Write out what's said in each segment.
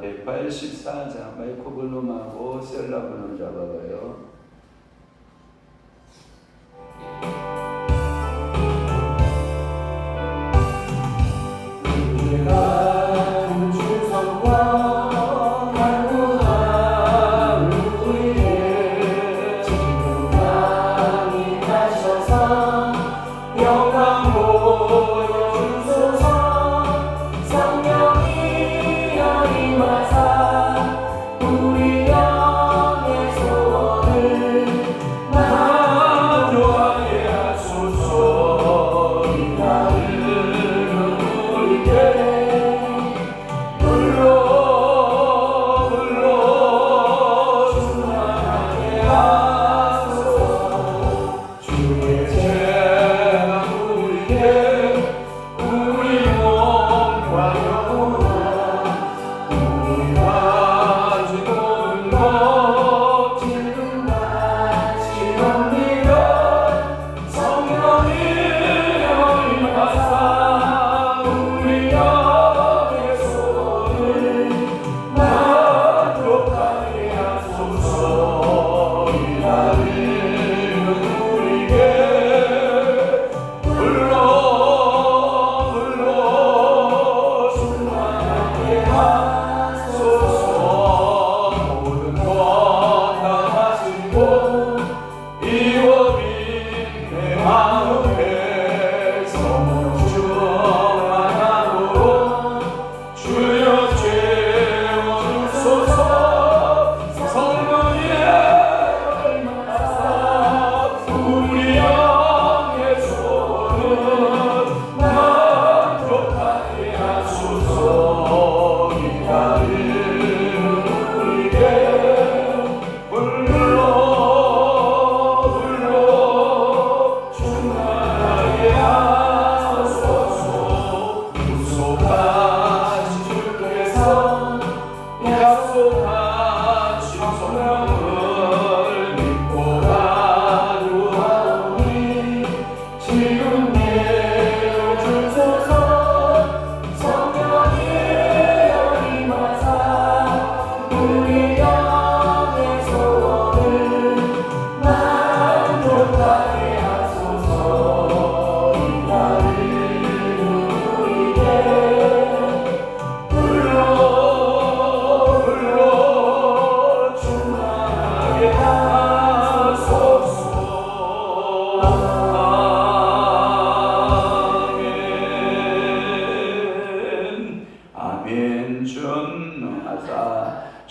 있습니다. 184장 마이크 볼륨하고 셀라본을 잡아봐요.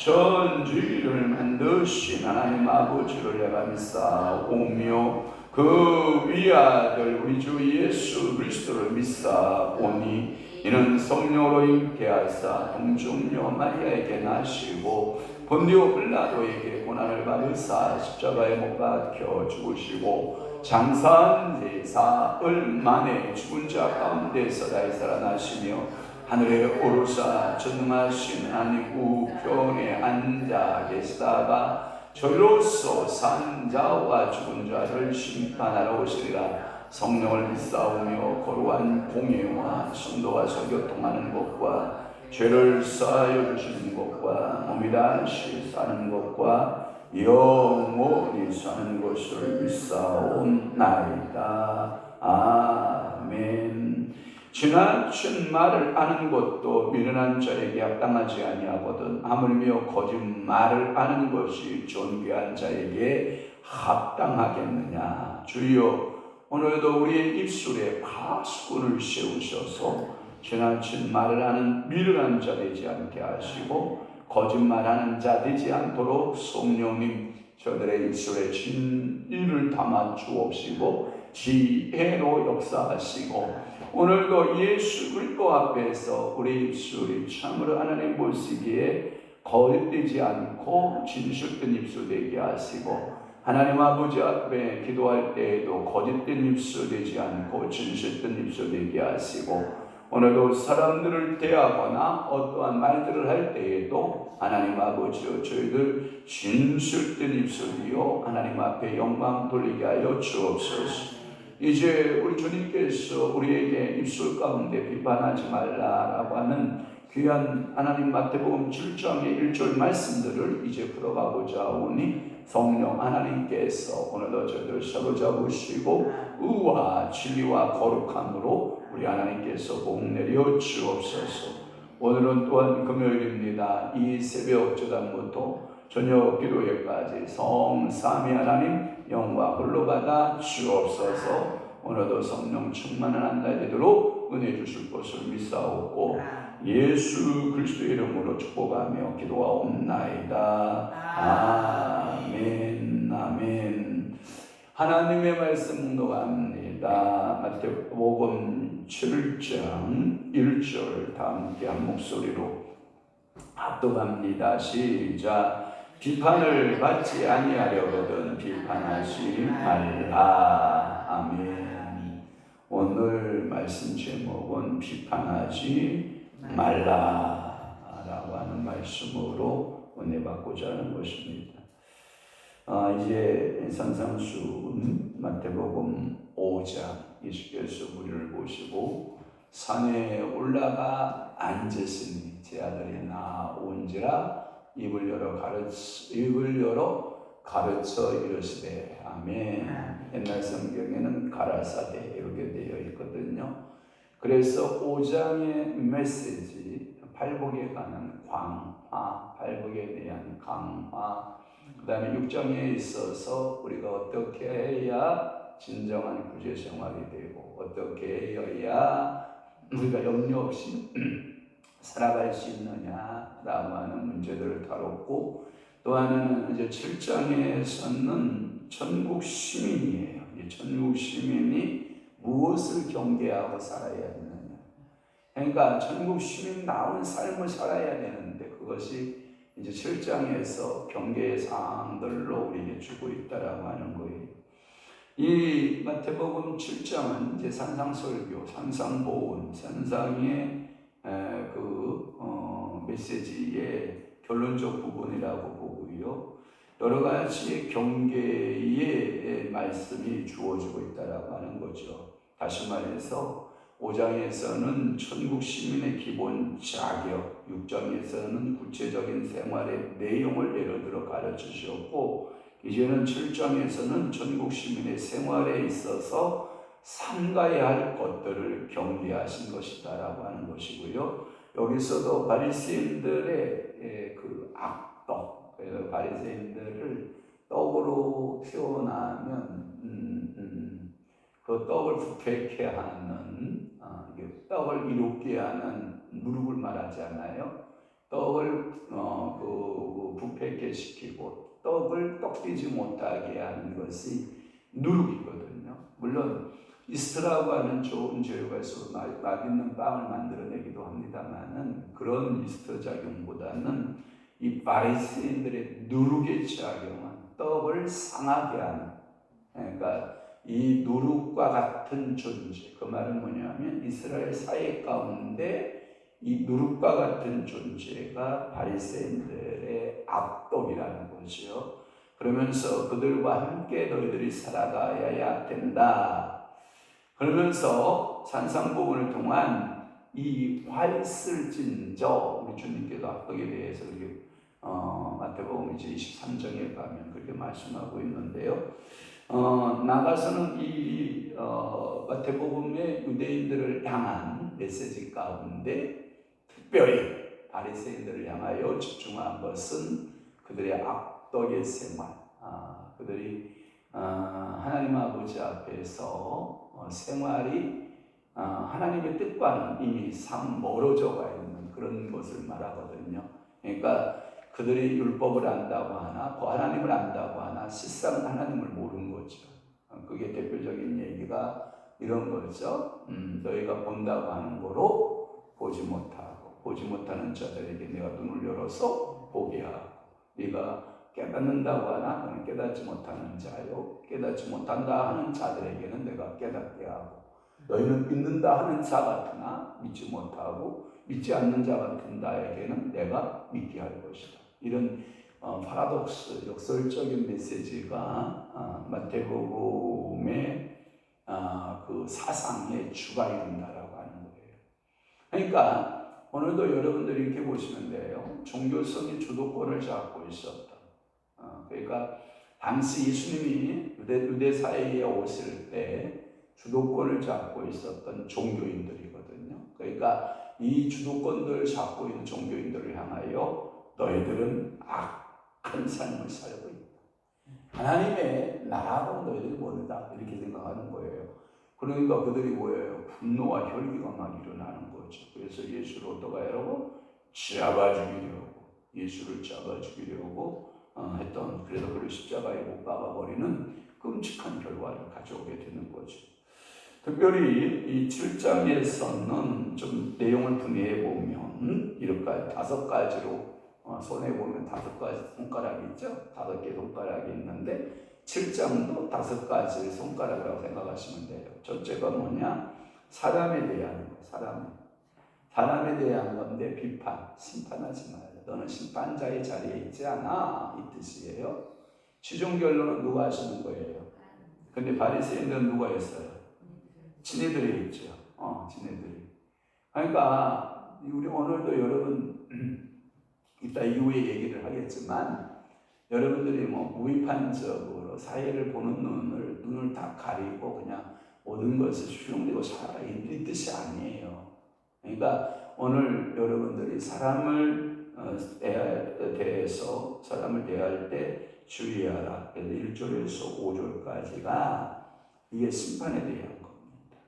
전지를 만드신 하나님 아버지를 내가 믿사오며 그 위아들 우리 주 예수 그리스도를 믿사오니 이는 성령으로 잉태하사 동정녀 마리아에게 나시고 본디오 빌라도에게 고난을 받으사 십자가에 못 박혀 죽으시고 장사한 지 사흘 만에 죽은 자 가운데서 다시 살아나시며 하늘에 오르사 전능하신 하나님 우편에 앉아 계시다가 저희로서 산 자와 죽은 자를 심판하러 오시리라. 성령을 믿사오며 거룩한 공예와 성도와서 교통하는 것과 죄를 사하여 주시는 것과 몸이 다시 사는 것과 영원히 사는 것을 믿사옵나이다. 아멘. 지나친 말을 아는 것도 미련한 자에게 합당하지 아니하거든 하물며 거짓말을 아는 것이 존귀한 자에게 합당하겠느냐. 주여, 오늘도 우리의 입술에 파수꾼을 세우셔서 지나친 말을 하는 미련한 자 되지 않게 하시고 거짓말하는 자 되지 않도록 성령님 저들의 입술에 진리를 담아 주옵시고 지혜로 역사하시고 오늘도 예수 그리스도 앞에서 우리 입술이 참으로 하나님 보시기에 거짓되지 않고 진실된 입술 되게 하시고 하나님 아버지 앞에 기도할 때에도 거짓된 입술 되지 않고 진실된 입술 되게 하시고 오늘도 사람들을 대하거나 어떠한 말들을 할 때에도 하나님 아버지여 저희들 진실된 입술이요 하나님 앞에 영광 돌리게 하여 주옵소서. 이제 우리 주님께서 우리에게 입술 가운데 비판하지 말라라고 하는 귀한 하나님 마태복음 7장의 1절 말씀들을 이제 풀어가고자 오니 성령 하나님께서 오늘도 저희들을 사로잡으시고 의와 진리와 거룩함으로 우리 하나님께서 복 내려 주옵소서. 오늘은 또한 금요일입니다. 이 새벽 저당부터 저녁 기도회까지 성삼위 하나님 영광 홀로 받아 주옵소서. 오늘도 성령 충만을 한다 되도록 은혜 주실 것을 믿사옵고 예수 그리스도의 이름으로 축복하며 기도하옵나이다. 아멘. 아멘. 하나님의 말씀 묵독합니다. 마태복음 7장 1절 다 함께 한 목소리로 합독합니다. 시작. 비판을 받지 아니하려거든 비판하지 말라. 아멘. 오늘 말씀 제목은 비판하지 말라라고 하는 말씀으로 은혜 받고자 하는 것입니다. 이제 산상수훈 마태복음 5장 예수께서 우리를 보시고 산에 올라가 앉으시니 제 아들이 나온지라 입을 열어 가르쳐 이르시되 아멘. 옛날 성경에는 가라사대 이렇게 되어 있거든요. 그래서 5장의 메시지 팔복에 관한 광화, 팔복에 대한 강화, 그 다음에 6장에 있어서 우리가 어떻게 해야 진정한 구제 생활이 되고 어떻게 해야 우리가 염려 없이 살아갈 수 있느냐라고 하는 문제들을 다뤘고, 또 하나는 이제 7장에서는 천국 시민이에요. 이 천국 시민이 무엇을 경계하고 살아야 되느냐. 그러니까 천국 시민다운 삶을 살아야 되는데 그것이 이제 7장에서 경계의 사항들로 우리에게 주고 있다라고 하는 거예요. 이 마태복음 7장은 이제 산상설교, 산상보훈, 산상의 메시지의 결론적 부분이라고 보고요. 여러 가지 경계의 말씀이 주어지고 있다라고 하는 거죠. 다시 말해서 5장에서는 천국 시민의 기본 자격, 6장에서는 구체적인 생활의 내용을 예를 들어 가르치셨고, 이제는 7장에서는 천국 시민의 생활에 있어서 삼가야 할 것들을 경계하신 것이다라고 하는 것이고요. 여기서도 바리새인들의 그 악덕, 바리새인들을 떡으로 표현하면 그 떡을 부패케 하는, 떡을 이롭게 하는 누룩을 말하지 않아요. 떡을 부패케 시키고 떡을 떡되지 못하게 하는 것이 누룩이거든요. 물론 이스트라고 하는 좋은 재료가 있어 맛있는 빵을 만들어내기도 합니다만은 그런 이스트 작용보다는 이 바리새인들의 누룩의 작용은 떡을 상하게 하는, 그러니까 이 누룩과 같은 존재, 그 말은 뭐냐면 이스라엘 사회 가운데 이 누룩과 같은 존재가 바리새인들의 악독이라는 거죠. 그러면서 그들과 함께 너희들이 살아가야 된다. 그러면서 산상보훈을 통한 이 활쓸진저, 우리 주님께서 악독에 대해서 마태복음 이제 23장에 가면 그렇게 말씀하고 있는데요. 나가서는 이 마태복음의 유대인들을 향한 메시지 가운데 특별히 바리새인들을 향하여 집중한 것은 그들의 악독의 생활, 그들이 하나님 아버지 앞에서 생활이 하나님의 뜻과는 이미 상 멀어져 가 있는 그런 것을 말하거든요. 그러니까 그들이 율법을 안다고 하나 하나님을 안다고 하나 실상 하나님을 모르는 거죠. 그게 대표적인 얘기가 이런 거죠. 너희가 본다고 하는 거로 보지 못하고 보지 못하는 자들에게 내가 눈을 열어서 보게 하고, 네가 깨닫는다고 하나 그는 깨닫지 못하는 자요, 깨닫지 못한다 하는 자들에게는 내가 깨닫게 하고, 너희는 믿는다 하는 자 같으나 믿지 못하고 믿지 않는 자 같은 자에게는 내가 믿게 할 것이다. 이런 파라독스, 역설적인 메시지가 마태복음의 그 사상의 주가 이룬다라고 하는 거예요. 그러니까 오늘도 여러분들이 이렇게 보시면 돼요. 종교성이 주도권을 잡고 있었다. 그러니까 당시 예수님이 유대 사회에 오실 때 주도권을 잡고 있었던 종교인들이거든요. 그러니까 이 주도권들을 잡고 있는 종교인들을 향하여 너희들은 악한 삶을 살고 있다. 하나님의 나라하고 너희들이 모른다. 이렇게 생각하는 거예요. 그러니까 그들이 뭐예요? 분노와 혈기가 막 일어나는 거죠. 그래서 예수를 어떡하 여러분? 잡아 죽이려고, 예수를 잡아 죽이려고 했던, 그래서 그를 십자가에 못 박아버리는 끔찍한 결과를 가져오게 되는 거죠. 특별히 이 7장에서는 좀 내용을 분해해 보면 이렇게 5가지로 손에 보면 5가지 손가락이 있죠. 5개 손가락이 있는데 7장도 5가지 손가락이라고 생각하시면 돼요. 첫째가 뭐냐? 사람에 대한 거예요. 사람에 대한 건데 비판, 심판하지 말라. 너는 심판자의 자리에 있지 않아. 이 뜻이에요. 최종 결론은 누가 하시는 거예요? 근데 바리새인들은 누가 했어요? 지네들이 있죠. 지네들이. 그러니까 우리 오늘도 여러분 이따 이후에 얘기를 하겠지만 여러분들이 뭐 무비판적으로 사회를 보는 눈을 다 가리고 그냥 모든 것을 수용되고 살아라 이 뜻이 아니에요. 그러니까 오늘 여러분들이 사람을 대해서 사람을 대할 때 주의하라. 그래서 1절에서 5절까지가 이게 심판에 대한 겁니다.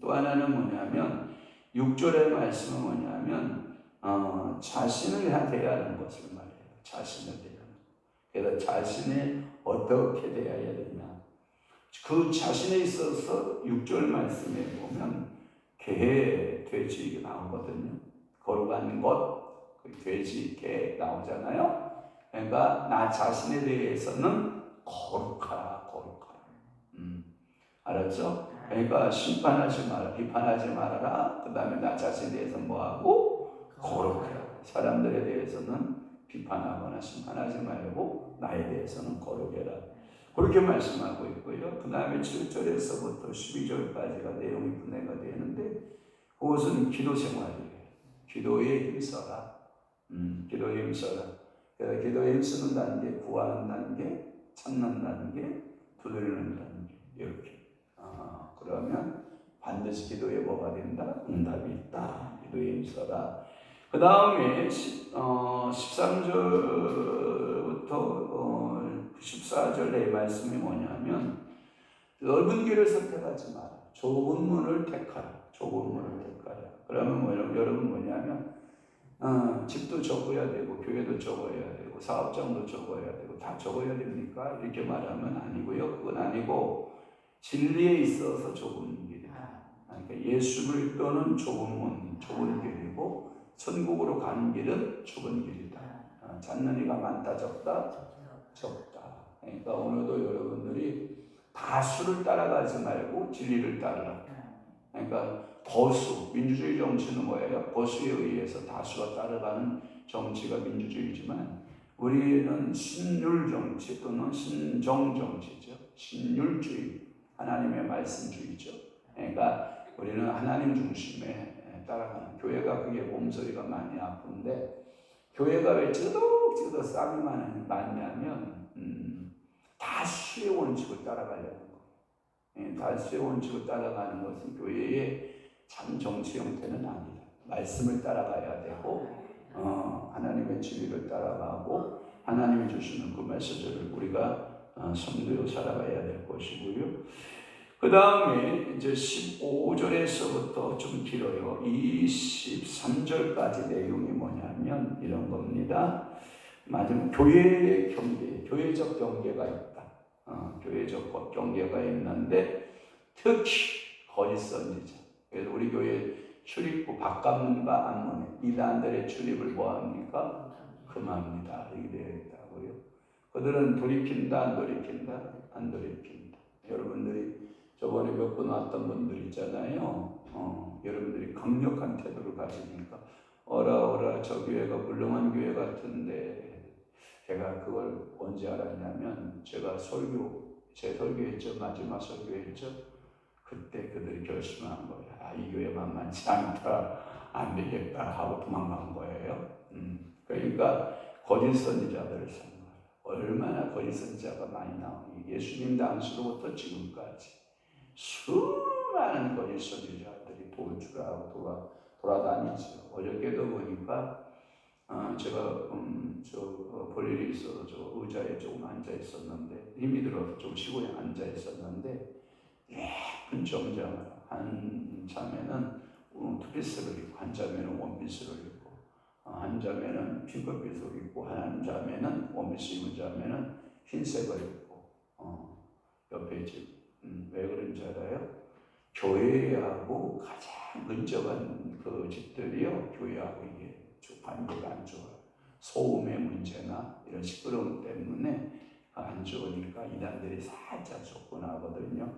또 하나는 뭐냐면 6절의 말씀은 뭐냐면 자신을 대하는 것을 말해요. 자신을 대하는. 그래서 자신을 어떻게 대해야 되냐. 그 자신에 있어서 6절 말씀에 보면 개, 돼지 이게 나오거든요. 거룩한 것, 돼지, 개 나오잖아요. 그러니까 나 자신에 대해서는 거룩하라. 알았죠? 그러니까 심판하지 마라, 비판하지 말아라. 그 다음에 나 자신에 대해서 뭐하고? 거룩해라. 사람들에 대해서는 비판하거나 심판하지 말고 나에 대해서는 거룩해라. 그렇게 말씀하고 있고요. 그 다음에 7절에서부터 12절까지가 내용이 분해가 되는데 그것은 기도 생활이에요. 기도에 힘써라. 기도에 힘써라. 그래서 기도에 힘쓰는 단계, 구하는 단계, 찾는 단계, 두드리는 단계 이렇게. 그러면 반드시 기도에 뭐가 된다? 응답이 있다. 기도에 힘써라. 그 다음에 13절부터 14절의 말씀이 뭐냐면 넓은 길을 선택하지 마라. 좁은 문을 택하라. 좁은 문을 택하라. 그러면 여러분 뭐냐면 집도 적어야 되고 교회도 적어야 되고 사업장도 적어야 되고 다 적어야 됩니까? 이렇게 말하면 아니고요. 그건 아니고 진리에 있어서 좁은 길이다. 그러니까 예수를 떠는 좁은 문, 좁은 길이고 천국으로 가는 길은 좁은 길이다. 찾는 이가 많다 적다? 적다. 그러니까 오늘도 여러분들이 다수를 따라가지 말고 진리를 따르라. 그러니까 보수, 민주주의 정치는 뭐예요? 보수에 의해서 다수가 따라가는 정치가 민주주의지만 우리는 신율 정치 또는 신정 정치죠. 신율주의, 하나님의 말씀주의죠. 그러니까 우리는 하나님 중심에 따라가는, 교회가 그게 몸소리가 많이 아픈데 교회가 왜 찌덕찌덕 싸움이 많냐면 다수의 원칙을 따라가려는 거예요. 다수의 원칙을 따라가는 것은 교회의 참 정치 형태는 아니다. 말씀을 따라가야 되고 하나님의 진리를 따라가고 하나님이 주시는 그 메시지를 우리가 선도로 살아가야 될 것이고요. 그 다음에 이제 15절에서부터 좀 길어요. 23절까지 내용이 뭐냐면 이런 겁니다. 마지막 교회의 경계, 교회적 경계가 있다. 교회적 경계가 있는데 특히 거짓 선지자. 그래서 우리 교회 출입구 바깥문과 앞문에 이단들의 출입을 뭐합니까? 금합니다. 이렇게 되어 있다고요. 그들은 돌이킨다, 안 돌이킨다? 안 돌이킨다. 여러분들이 저번에 몇 번 왔던 분들 있잖아요. 여러분들이 강력한 태도를 가지니까 어라 저 교회가 물렁한 교회 같은데 제가 그걸 언제 알았냐면 제가 제 설교했죠. 마지막 설교했죠. 그때 그들이 결심한 거예요. 이 교회 만만치 않다. 안 되겠다 하고 도망간 거예요. 그러니까 거짓 선지자들을 생각해요. 얼마나 거짓 선지자가 많이 나오니 예수님 당시로부터 지금까지 수많은 거짓 선지자들이 돌출하고 돌아다니죠. 어저께도 보니까 제가 볼 일이 있어서 저 의자에 조금 앉아 있었는데 힘이 들어서 좀 쉬고 앉아 있었는데 예쁜 정장을 한 자매는 투피스를 입고 한 자매는 원피스를 입고 한 자매는 핑크빛을 입고 한 자매는 원피스 입은 자매는 흰색을 입고 옆에 집 왜 그런지 알아요? 교회하고 가장 근접한 그 집들이요 교회하고 이게 관계가 안 좋아요. 소음의 문제나 이런 시끄러움 때문에 안 좋으니까 이단들이 살짝 접근하거든요.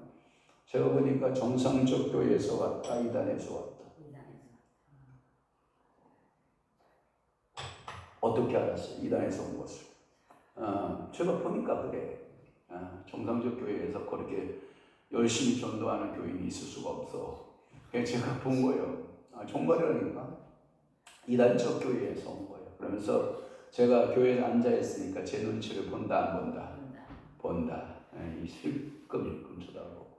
제가 보니까 정상적 교회에서 왔다, 이단에서 왔다. 어떻게 알았어요? 이단에서 온 것을. 제가 보니까 그래. 정상적 교회에서 그렇게 열심히 전도하는 교인이 있을 수가 없어. 그래서 제가 본 거예요. 정말이라니까. 이단적 교회에서 온 거예요. 그러면서 제가 교회에 앉아 있으니까 제 눈치를 본다, 안 본다? 본다. 이 실금일금 쳐다보고.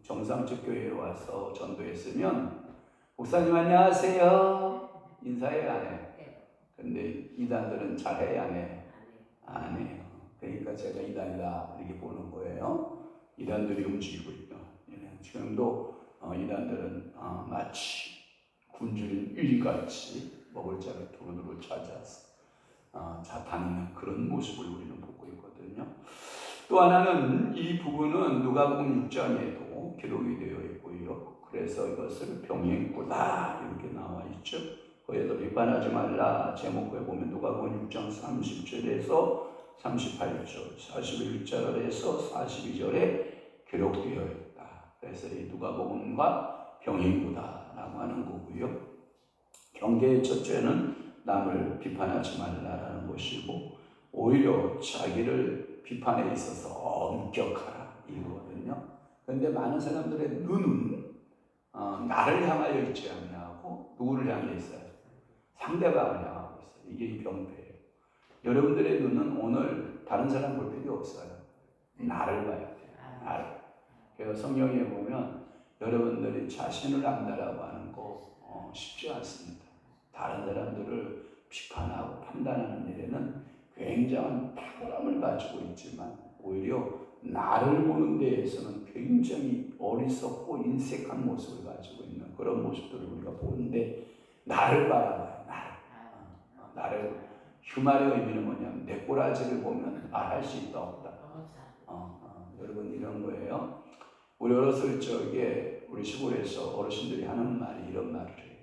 정상적 교회에 와서 전도했으면 목사님 안녕하세요 인사해야 안 해. 근데 이단들은 잘해야 안 해. 안 해요. 그러니까 제가 이단이다 이렇게 보는 거예요. 이단들이 움직이고 있다. 지금도 이단들은 마치 굶주린 일같이 먹을 자를 두루두루 찾아서 다니는 그런 모습을 우리는 보고 있거든요. 또 하나는 이 부분은 누가복음 6장에도 기록이 되어 있고요. 그래서 이것을 병행고다 이렇게 나와 있죠. 거기에도 비판하지 말라 제목에 보면 누가복음 6장 30절에서 38절, 41절에서 42절에 기록되어 있다. 그래서 이 누가복음과 병행고다라고 하는 거고요. 경계의 첫째는 남을 비판하지 말라라는 것이고 오히려 자기를 비판에 있어서 엄격하라 이거거든요. 그런데 많은 사람들의 눈은 나를 향하여 있지 않냐고 누구를 향해 있어요? 상대방을 향하고 있어요. 이게 병폐예요. 여러분들의 눈은 오늘 다른 사람 볼 필요 없어요. 나를 봐야 돼요. 나를. 그래서 성경에 보면 여러분들이 자신을 안다라고 하는 거 쉽지 않습니다. 다른 사람들을 비판하고 판단하는 일에는 굉장한 탁월함을 가지고 있지만 오히려 나를 보는 데에서는 굉장히 어리석고 인색한 모습을 가지고 있는 그런 모습들을 우리가 보는데 나를 바라봐요. 나를. 휴말의 의미는 뭐냐면 내 꼬라지를 보면 말할 수 있다 없다. 여러분 이런 거예요. 우리 어렸을 적에 우리 시골에서 어르신들이 하는 말이 이런 말을 해요.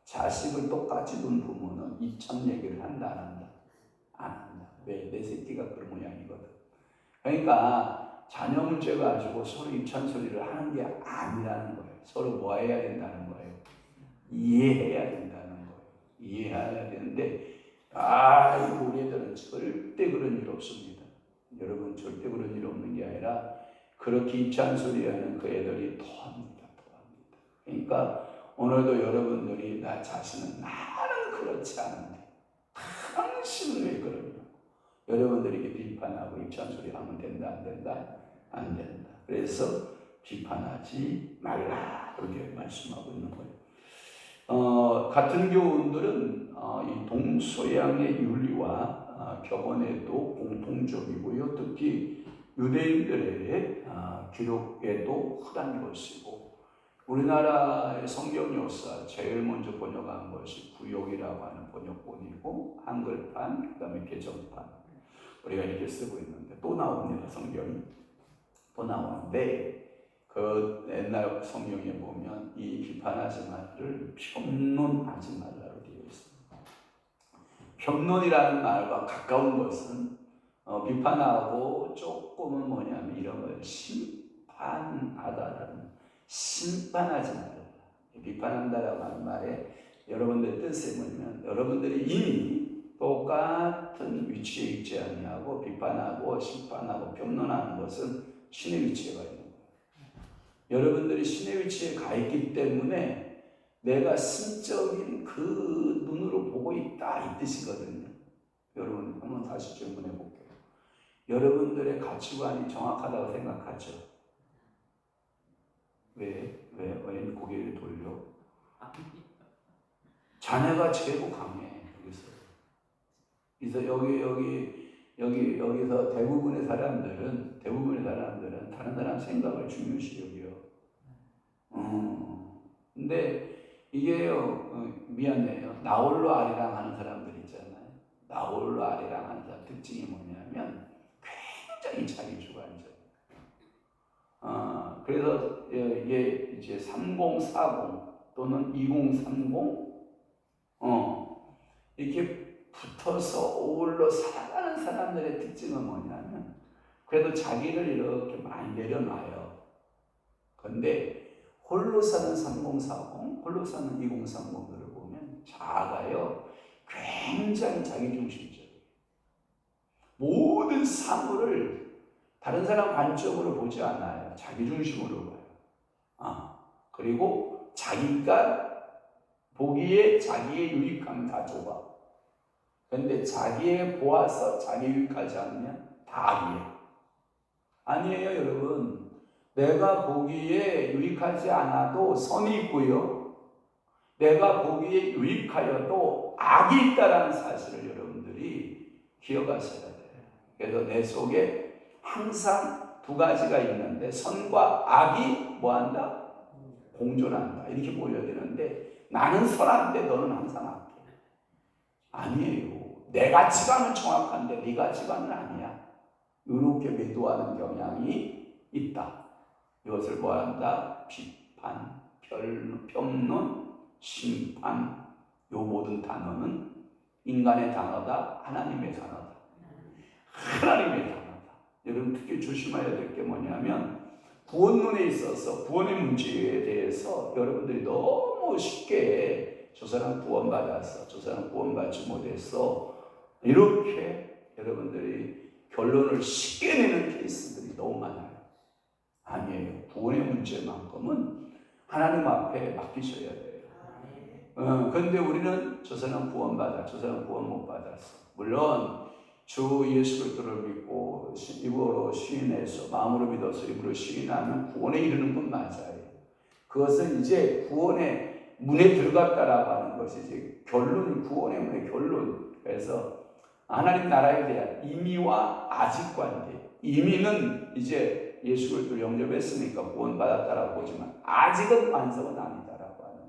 자식을 똑같이 둔 부모는 이참 얘기를 한다 안 한다? 안 한다. 왜? 내 새끼가 그런 모양이거든. 그러니까 자녀 문제 가지고 서로 입찬 소리를 하는 게 아니라는 거예요. 서로 뭐 해야 된다는 거예요? 이해해야 된다는 거예요. 이해해야 되는데 우리 애들은 절대 그런 일 없습니다. 여러분 절대 그런 일 없는 게 아니라 그렇게 입찬 소리하는 그 애들이 더합니다. 그러니까 오늘도 여러분들이 나 자신은 나는 그렇지 않은데 당신은 왜 그러냐? 여러분들에게 비판하고 입찬 소리 하면 된다 안 된다? 안 된다. 그래서 비판하지 말라 이렇게 말씀하고 있는 거예요. 같은 교훈들은 이 동서양의 윤리와 격언에도 공통적이고요. 특히 유대인들의 기록에도 흔한 것이고 우리나라의 성경 역사 제일 먼저 번역한 것이 구역이라고 하는 번역본이고 한글판, 그 다음에 개정판 우리가 이렇게 쓰고 있는데 또 나옵니다. 성경이 또 나오는데 그 옛날 성경에 보면 이 비판하지 말을 평론하지 말라로 되어 있습니다. 평론이라는 말과 가까운 것은 비판하고 조금은 뭐냐면 이런 걸 심판하다라는 심판하지 말라. 비판한다라고 하는 말에 여러분들 뜻이 뭐냐면 여러분들이 이미 똑같은 위치에 있지 않냐고 비판하고 심판하고 평론하는 것은 신의 위치에 가 있는 거예요. 여러분들이 신의 위치에 가 있기 때문에 내가 신적인 그 눈으로 보고 있다 이 뜻이거든요. 여러분 한번 다시 질문해 볼게요. 여러분들의 가치관이 정확하다고 생각하죠? 왜 고개를 돌려? 자네가 최고 강해. 그래서 여기서 대부분의 사람들은 다른 사람 생각을 중요시 여겨요. 근데 이게요, 미안해요. 나홀로 아리랑 하는 사람들 있잖아요. 나홀로 아리랑 하는 사람 특징이 뭐냐면 굉장히 자기주관적. 그래서 이게 이제 3040 또는 2030 이렇게 붙어서 어울러 살아가는 사람들의 특징은 뭐냐면 그래도 자기를 이렇게 많이 내려놔요. 그런데 홀로 사는 3040, 홀로 사는 2030들을 보면 작아요. 굉장히 자기중심적이에요. 모든 사물을 다른 사람 관점으로 보지 않아요. 자기중심으로 봐요. 그리고 자기가 보기에 자기의 유익함이 다 좁아. 그런데 자기의 보아서 자기 유익하지 않으면 다 악이에요. 아니에요, 여러분. 내가 보기에 유익하지 않아도 선이 있고요. 내가 보기에 유익하여도 악이 있다는 사실을 여러분들이 기억하셔야 돼요. 그래서 내 속에 항상 두 가지가 있는데 선과 악이 뭐한다? 공존한다. 이렇게 보여야 되는데 나는 선한데 너는 항상 악해. 아니에요. 내 가치관은 정확한데 네 가치관은 아니야. 이렇게 매도하는 경향이 있다. 이것을 뭐한다? 비판, 평론, 심판. 이 모든 단어는 인간의 단어다, 하나님의 단어다. 하나님의 단어다. 여러분 특히 조심해야 될 게 뭐냐면 구원론에 있어서 구원의 문제에 대해서 여러분들이 너무 쉽게 저 사람 구원받았어, 저 사람 구원받지 못했어 이렇게 여러분들이 결론을 쉽게 내는 케이스들이 너무 많아요. 아니에요. 구원의 문제만큼은 하나님 앞에 맡기셔야 돼요. 그런데 우리는 저 사람 구원받아, 저 사람 구원 못 받았어. 물론 주 예수 그리스도를 믿고 입으로 시인해서 마음으로 믿어서 입으로 시인하면 구원에 이르는 건 맞아요. 그것은 이제 구원의 문에 들어갔다라고 하는 것이 이제 결론, 구원의 문의 결론. 그래서 하나님 나라에 대한 임의와 아직 관계. 임의는 이제 예수 그리스도를 영접했으니까 구원받았다라고 보지만 아직은 완성은 아니다라고 하는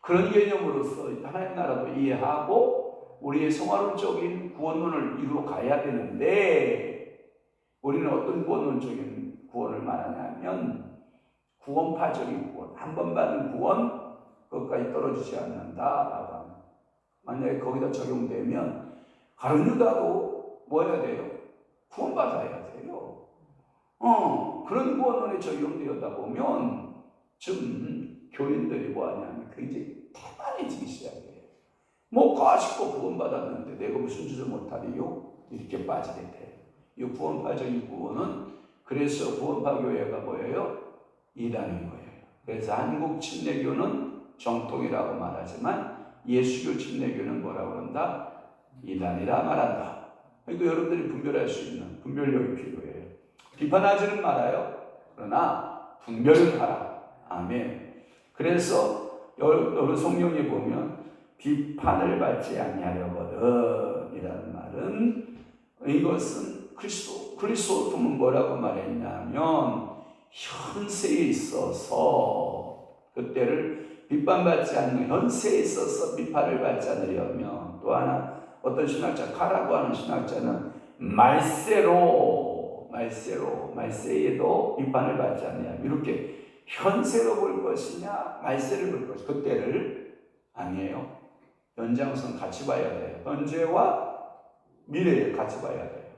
그런 개념으로서 하나님 나라도 이해하고 우리의 성화론적인 구원론을 이루어 가야 되는데 우리는 어떤 구원론적인 구원을 말하냐면 구원파적인 구원, 한 번 받은 구원 그것까지 떨어지지 않는다라고 하는. 만약에 거기다 적용되면 가룟 유다도 뭐 해야 돼요? 구원받아야 돼요. 그런 구원론에 적용되었다 보면 좀 교인들이 뭐 하냐면 굉장히 태만해지기 시작해요. 뭐 가식고 구원받았는데 내가 무슨 짓을 못하리요? 이렇게 빠지게 돼요. 이 구원파적인 구원은 그래서 구원파 교회가 뭐예요? 이단인 거예요. 그래서 한국 침례교는 정통이라고 말하지만 예수교 침례교는 뭐라고 한다? 이단이라 말한다. 그러니까 여러분들이 분별할 수 있는 분별력이 필요해요. 비판하지는 말아요. 그러나 분별은 하라. 아멘. 그래서 여러 성경에 보면 비판을 받지 아니하려거든 이라는 말은 이것은 그리스도 품은 뭐라고 말했냐면 현세에 있어서 그때를 비판받지 않는 현세에 있어서 비판을 받지 않으려면 또 하나 어떤 신학자 카라고 하는 신학자는 말세에도 비판을 받지 않냐 이렇게 현세로 볼 것이냐 말세를 볼 것이냐 그때를 아니에요. 연장선 같이 봐야 돼요. 현재와 미래를 같이 봐야 돼요.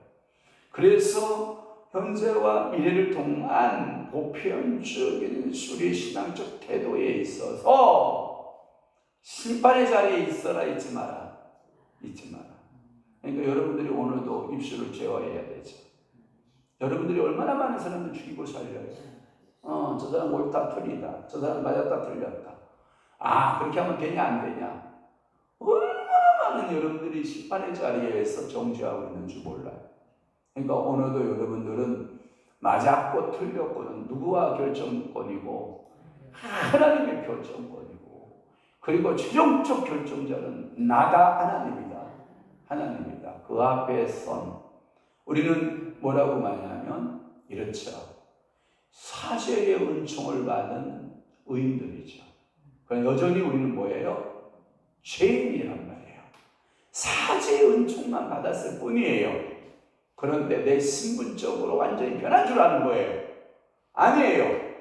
그래서 현재와 미래를 통한 보편적인 수리 신앙적 태도에 있어서 심판의 자리에 있어라 있지 마라. 그러니까 여러분들이 오늘도 입술을 제어해야 되죠. 여러분들이 얼마나 많은 사람들 죽이고 살려요. 저 사람 옳다 틀리다. 저 사람 맞았다 틀렸다. 그렇게 하면 되냐 안 되냐. 얼마나 많은 여러분들이 심판의 자리에서 정죄하고 있는 줄 몰라요. 그러니까 오늘도 여러분들은 맞았고 틀렸고는 누구와 결정권이고 하나님의 결정권이고, 그리고 최종적 결정자는 나다, 하나님이다. 하나님이다. 그 앞에 선 우리는 뭐라고 말하냐면 이렇죠. 사죄의 은총을 받은 의인들이죠. 그러나 여전히 우리는 뭐예요? 죄인이란 말이에요. 사죄의 은총만 받았을 뿐이에요. 그런데 내 신분적으로 완전히 변한 줄 아는 거예요. 아니에요.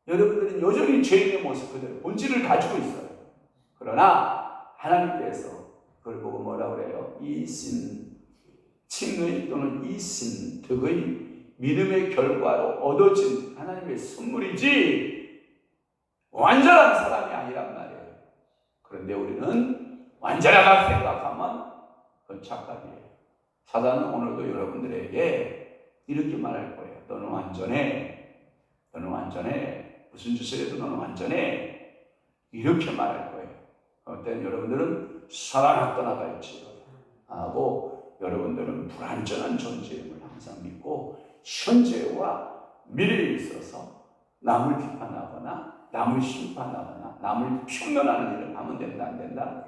여러분들은 여전히 죄인의 모습 그대로 본질을 가지고 있어요. 그러나 하나님께서 그걸 보고 뭐라고 그래요? 이신, 칭의 또는 이신, 덕의 믿음의 결과로 얻어진 하나님의 선물이지 완전한 사람이 아니란 말이에요. 그런데 우리는 완전하다 생각하면 그건 착각이에요. 사단은 오늘도 여러분들에게 이렇게 말할 거예요. 너는 완전해. 너는 완전해. 무슨 짓을 해도 너는 완전해. 이렇게 말할 거예요. 그때는 여러분들은 살아나 떠나갈지어다 하고, 여러분들은 불완전한 존재임을 항상 믿고 현재와 미래에 있어서 남을 비판하거나 남을 심판하거나 남을 평론하는 일을 하면 된다 안 된다?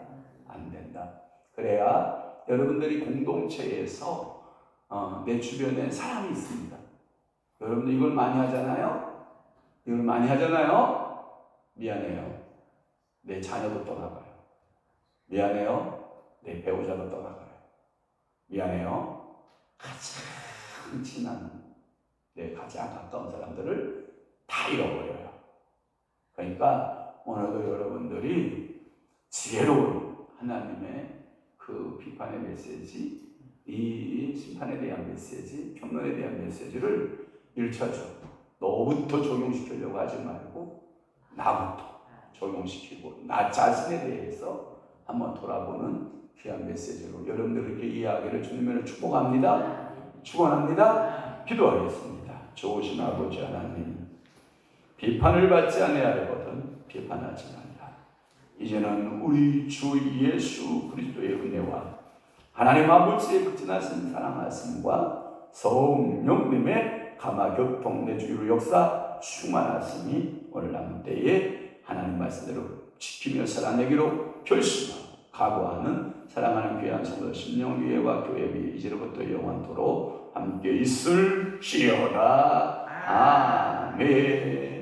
안 된다. 그래야 여러분들이 공동체에서 내 주변에 사람이 있습니다. 여러분들 이걸 많이 하잖아요. 이걸 많이 하잖아요. 미안해요. 내 자녀도 떠나가요. 미안해요. 내 배우자도 떠나가요. 미안해요. 가장 친한 내 가장 가까운 사람들을 다 잃어버려요. 그러니까 오늘도 여러분들이 지혜로운 하나님의 그 비판의 메시지, 이 심판에 대한 메시지, 평론에 대한 메시지를 1차적으로 너부터 적용시키려고 하지 말고 나부터 적용시키고 나 자신에 대해서 한번 돌아보는 귀한 메시지로 여러분들에게 이야기를 주님을 축복합니다. 축원합니다. 기도하겠습니다. 좋으신 아버지 하나님, 비판을 받지 아니하려거든 비판하지 말라. 이제는 우리 주 예수 그리스도의 은혜와 하나님 아버지의 극진하신 사랑하심과 성령님의 감화교통 내 주위로 역사 충만하심이 오늘 남은 때에 하나님 말씀대로 지키며 살아내기로 결심하고 각오하는 사랑하는 귀한 성도 심령위회와 교회비 이제로부터 영원토록 함께 있을지어다. 아멘.